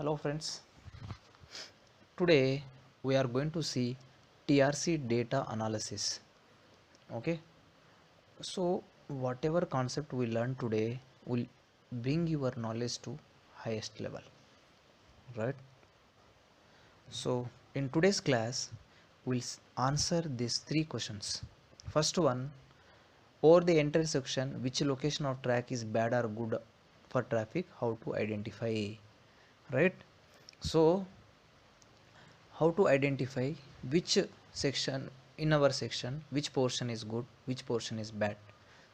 Hello friends, today we are going to see TRC data analysis. Okay, so whatever concept we learn today will bring your knowledge to highest level, right? So in today's class we'll answer these three questions. First one, over the entire section, which location of track is bad or good for traffic, how to identify, right? So how to identify which section in our section, which portion is good, which portion is bad.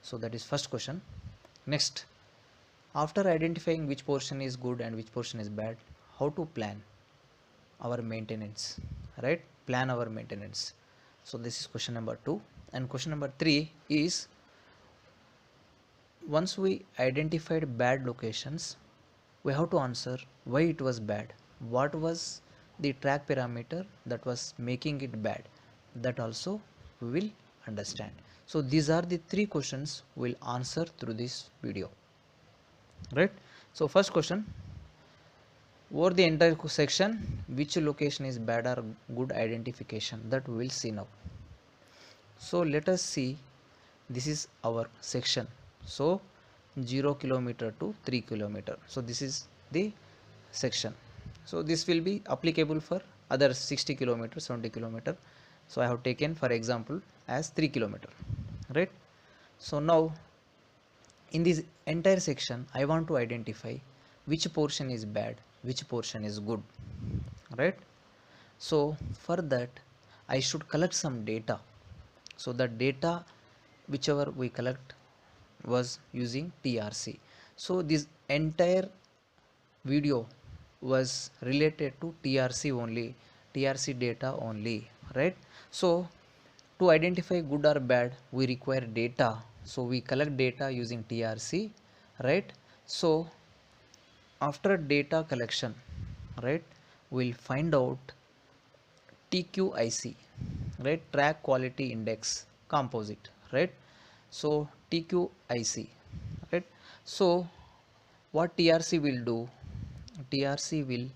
So that is first question. Next, after identifying which portion is good and which portion is bad, how to plan our maintenance, right? Plan our maintenance. So this is question number 2. And question number 3 is, once we identified bad locations, we have to answer why it was bad, what was the track parameter that was making it bad, that also we will understand. So these are the three questions we'll answer through this video, right? So first question, over the entire section, which location is bad or good identification, that we will see now. So let us see, this is our section. So 0 kilometer to 3 kilometer. So this is the section. So this will be applicable for other 60 kilometer, 70 kilometer. So I have taken for example as 3 kilometer, right? So now in this entire section I want to identify which portion is bad, which portion is good, right? So for that I should collect some data. So the data whichever we collect was using TRC. So this entire video was related to TRC only, TRC data only, right? So to identify good or bad we require data, so we collect data using TRC, right? So after data collection, right, we'll find out TQIC, right, track quality index composite, right? So TQIC, right? So what TRC will do, TRC will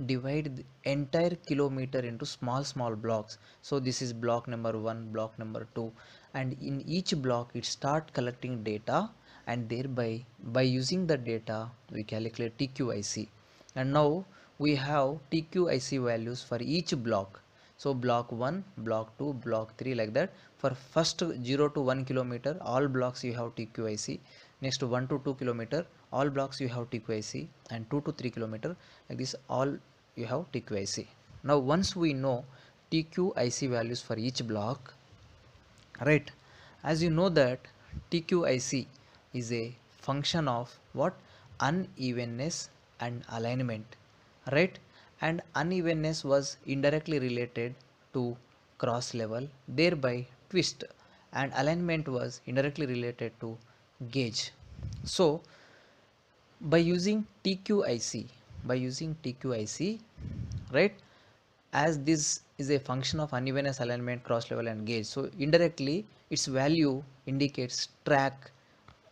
divide the entire kilometer into small blocks. So this is block number 1, block number 2, and in each block it start collecting data, and thereby by using the data we calculate TQIC. And now we have TQIC values for each block. So block 1, block 2, block 3, like that. For first 0 to 1 kilometer all blocks you have TQIC. Next 1 to 2 kilometer all blocks you have TQIC, and 2 to 3 kilometer like this all you have TQIC. Now once we know TQIC values for each block, right, as you know that TQIC is a function of what, unevenness and alignment, right? And unevenness was indirectly related to cross level, thereby twist, and alignment was indirectly related to gauge. So by using TQIC, by using TQIC, right, as this is a function of unevenness, alignment, cross level and gauge, so indirectly its value indicates track,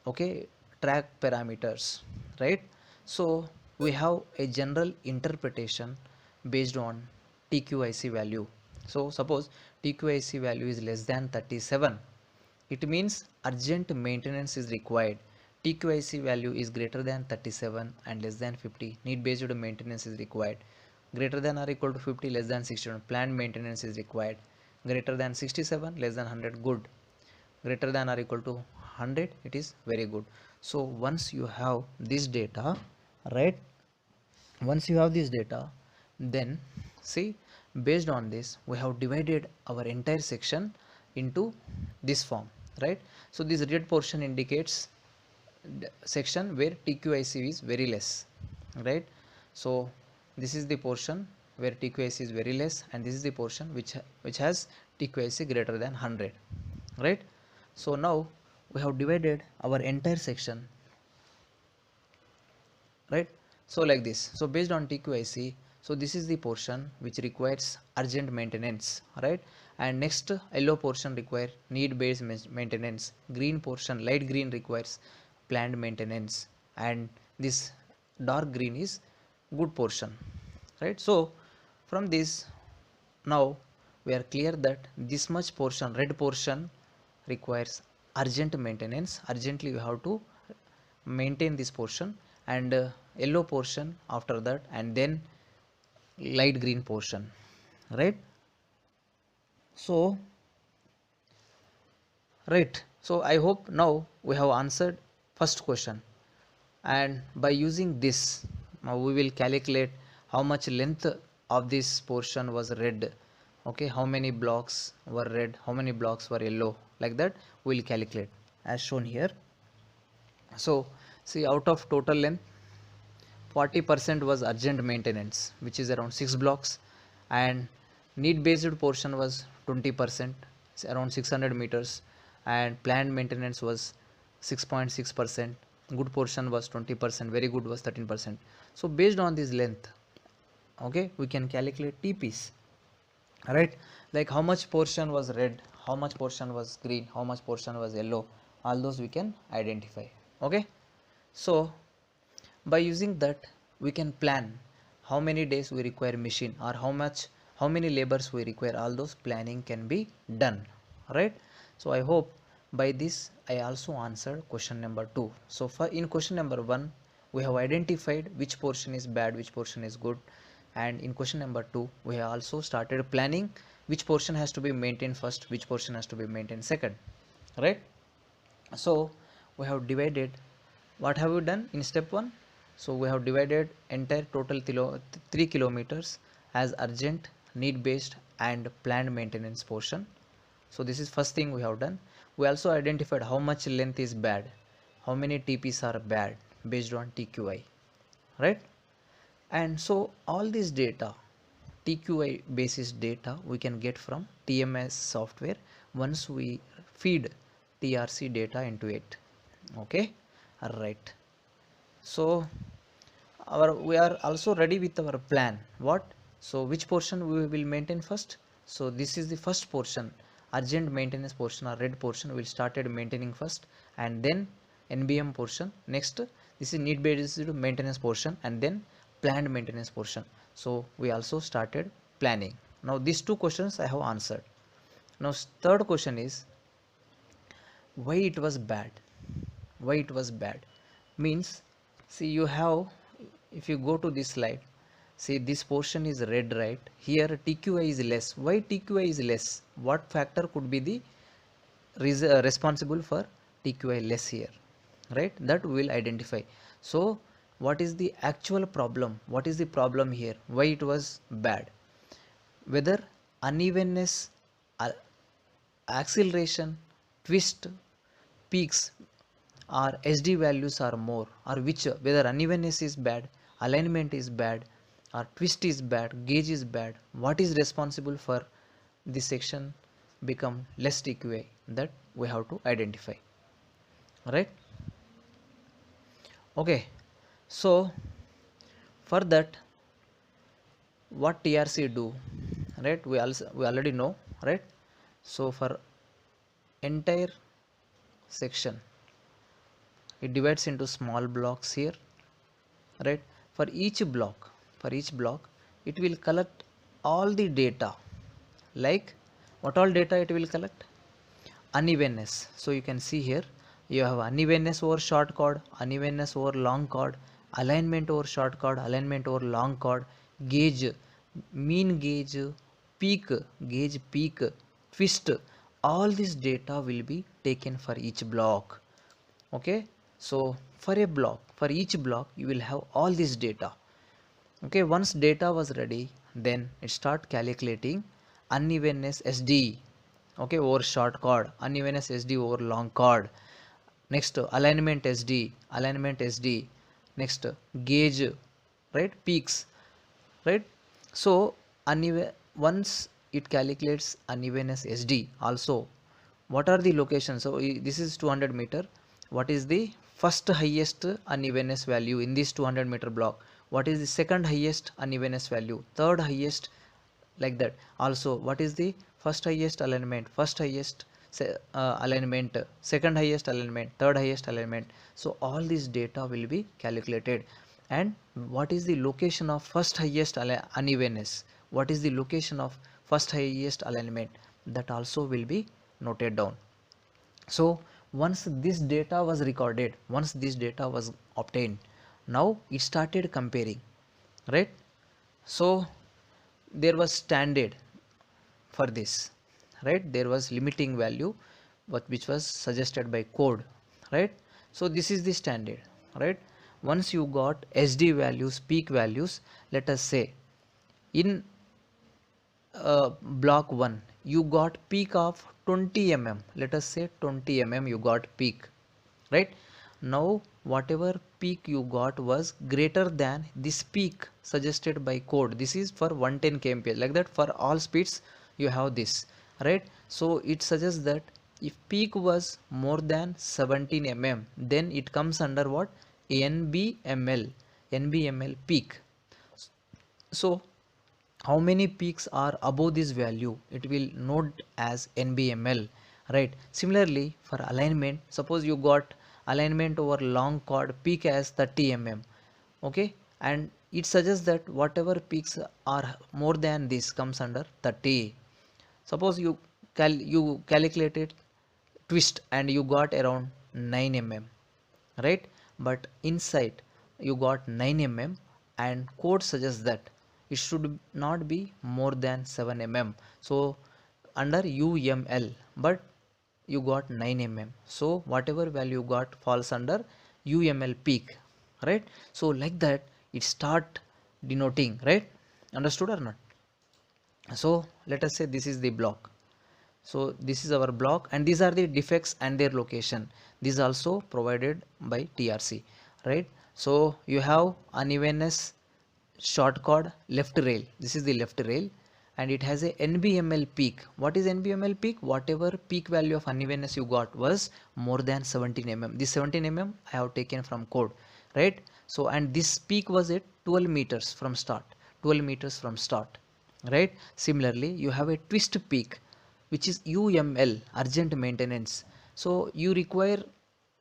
okay, track parameters, right? So we have a general interpretation based on TQIC value. So suppose TQIC value is less than 37, it means urgent maintenance is required. TQIC value is greater than 37 and less than 50, need based maintenance is required. Greater than or equal to 50, less than 61, planned maintenance is required. Greater than 67, less than 100, good. Greater than or equal to 100, it is very good. So once you have this data, right, once you have this data, then see, based on this we have divided our entire section into this form, right? So this red portion indicates the section where TQIC is very less, right? So this is the portion where TQIC is very less, and this is the portion which has TQIC greater than 100, right? So now we have divided our entire section, right? So like this, so based on TQIC, so this is the portion which requires urgent maintenance, right? And next yellow portion require need based maintenance, green portion, light green, requires planned maintenance, and this dark green is good portion, right? So from this, now we are clear that this much portion, red portion, requires urgent maintenance. Urgently we have to maintain this portion, and yellow portion after that, and then light green portion, right? So right, so I hope now we have answered first question, and by using this now we will calculate how much length of this portion was red. Okay, how many blocks were red, how many blocks were yellow, like that we will calculate as shown here. So see, out of total length, 40% was urgent maintenance, which is around 6 blocks, and need based portion was 20%, around 600 meters, and planned maintenance was 6.6%. Good portion was 20%, very good was 13%. So based on this length, okay, we can calculate TPs, right? Like how much portion was red, how much portion was green, how much portion was yellow, all those we can identify. Okay, so by using that we can plan how many days we require machine, or how many labors we require. All those planning can be done, right? So I hope by this I also answered question number 2. So for in question number 1 we have identified which portion is bad, which portion is good, and in question number 2 we have also started planning which portion has to be maintained first, which portion has to be maintained second, right? So we have divided, what have we done in step 1? So we have divided entire total 3 kilometers as urgent, need based and planned maintenance portion. So this is first thing we have done. We also identified how much length is bad, how many TPs are bad based on TQI, right? And so all this data, TQI basis data, we can get from TMS software once we feed TRC data into it. Okay, all right. So we are also ready with our plan. What? So which portion we will maintain first? So this is the first portion, urgent maintenance portion or red portion. We will started maintaining first, and then NBM portion. Next, this is need based maintenance portion, and then planned maintenance portion. So we also started planning. Now these two questions I have answered. Now third question is why it was bad. Why it was bad means, see, you have, if you go to this slide, see this portion is red, right? Here TQI is less. Why TQI is less? What factor could be the responsible for TQI less here, right? That we will identify. So what is the actual problem? What is the problem here? Why it was bad? Whether unevenness, acceleration, twist, peaks or SD values are more, or which, whether unevenness is bad, alignment is bad, or twist is bad, gauge is bad, what is responsible for this section become less TQI, that we have to identify, right? Okay, so for that what TRC do, right? We already know, right? So for entire section it divides into small blocks here, right? For each block it will collect all the data. Like what all data it will collect? Unevenness. So you can see here you have unevenness over short chord, unevenness over long chord, alignment over short chord, alignment over long chord, gauge, mean gauge, gauge peak, twist. All this data will be taken for each block. Okay, so for a block, for each block you will have all this data. Okay, once data was ready, then it start calculating unevenness SD, okay, over short chord, unevenness SD over long chord. Next alignment SD. Next gauge, right, peaks, right? So once it calculates unevenness SD also, what are the locations? So this is 200 meter. What is the first highest unevenness value in this 200 meter block? What is the second highest unevenness value, third highest, like that? Also what is the first highest alignment, first highest alignment, second highest alignment, third highest alignment? So all this data will be calculated, and what is the location of first highest unevenness, what is the location of first highest alignment, that also will be noted down. So once this data was recorded, once this data was obtained, now it started comparing, right? So there was standard for this, right? There was limiting value but which was suggested by code, right? So this is the standard, right? Once you got SD values, peak values, let us say in block 1 you got peak of 20 mm, let us say 20 mm you got peak, right? Now whatever peak you got was greater than this peak suggested by code. This is for 110 kmph, like that for all speeds you have this, right? So it suggests that if peak was more than 17 mm, then it comes under what? NBML, NBML peak. So how many peaks are above this value, it will note as NBML, right? Similarly for alignment, suppose you got alignment over long chord peak as 30 mm, okay, and it suggests that whatever peaks are more than this comes under 30. Suppose you calculated twist and you got around 9 mm, right? But inside you got 9 mm and code suggests that it should not be more than 7 mm, so under UML, but you got 9 mm, so whatever value you got falls under UML peak, right? So like that it start denoting, right? Understood or not? So let us say this is the block, so this is our block and these are the defects and their location. These also provided by TRC, right? So you have unevenness, short chord, left rail, this is the left rail, and it has a NBML peak. What is NBML peak? Whatever peak value of unevenness you got was more than 17 mm. This 17 mm I have taken from code, right? So and this peak was at 12 meters from start, 12 meters from start, right? Similarly you have a twist peak which is UML, urgent maintenance, so you require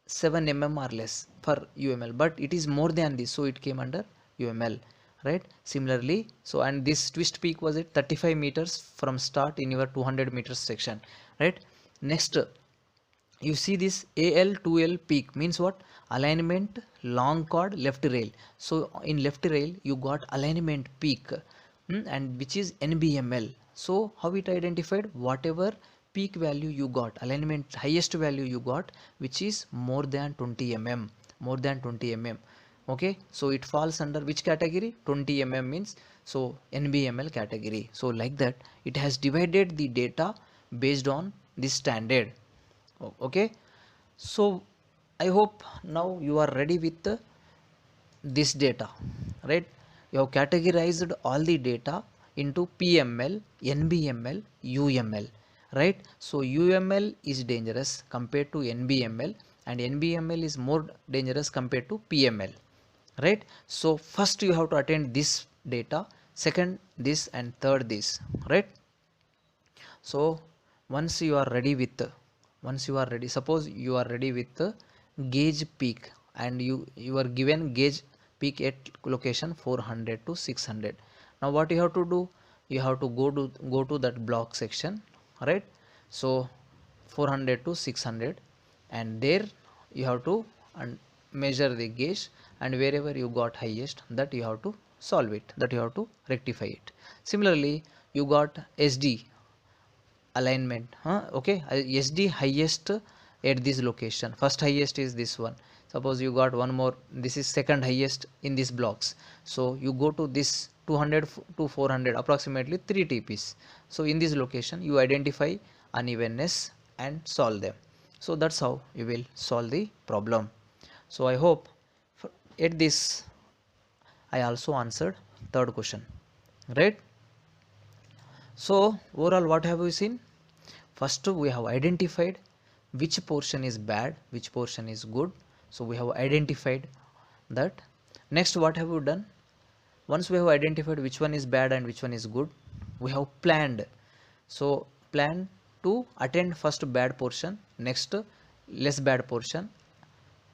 7 mm or less for UML, but it is more than this, so it came under UML, right? Similarly, so and this twist peak was at 35 meters from start in your 200 meters section, right? Next you see this AL2L peak means what? Alignment long chord left rail. So in left rail you got alignment peak, and which is NBML. So how it identified? Whatever peak value you got, alignment highest value you got, which is more than 20 mm, more than 20 mm, okay, so it falls under which category? 20 mm means, so NBML category. So like that it has divided the data based on this standard. Okay, so I hope now you are ready with this data, right? You have categorized all the data into PML, NBML, UML, right? So UML is dangerous compared to NBML and NBML is more dangerous compared to PML, right? So first you have to attend this data, second this, and third this, right? So once you are ready with, once you are ready, suppose you are ready with the gauge peak and you are given gauge peak at location 400 to 600. Now what you have to do? You have to go to that block section, right? So 400 to 600, and there you have to measure the gauge, and wherever you got highest, that you have to solve it, that you have to rectify it. Similarly you got SD alignment, okay, SD highest at this location, first highest is this one. Suppose you got one more, this is second highest in these blocks, so you go to this 200 to 400, approximately 3 TPs. So in this location you identify unevenness and solve them. So that's how you will solve the problem. So I hope at this I also answered third question, right? So overall what have we seen? First we have identified which portion is bad, which portion is good. So we have identified that. Next what have we done? Once we have identified which one is bad and which one is good, we have planned. So plan to attend first bad portion, next less bad portion,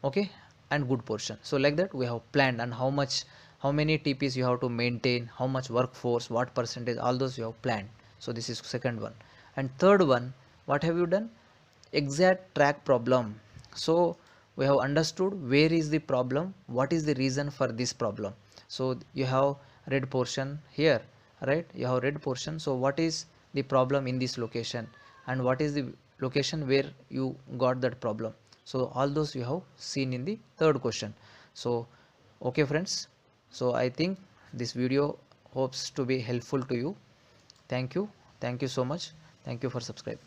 okay, and good portion. So like that we have planned, and how many TPs you have to maintain, how much workforce, what percentage, all those you have planned. So this is second one. And third one, what have you done? Exact track problem. So we have understood where is the problem, what is the reason for this problem. So you have red portion here, right? You have red portion. So what is the problem in this location, and what is the location where you got that problem? So all those you have seen in the third question. So okay friends, so I think this video hopes to be helpful to you. Thank you. Thank you so much. Thank you for subscribing.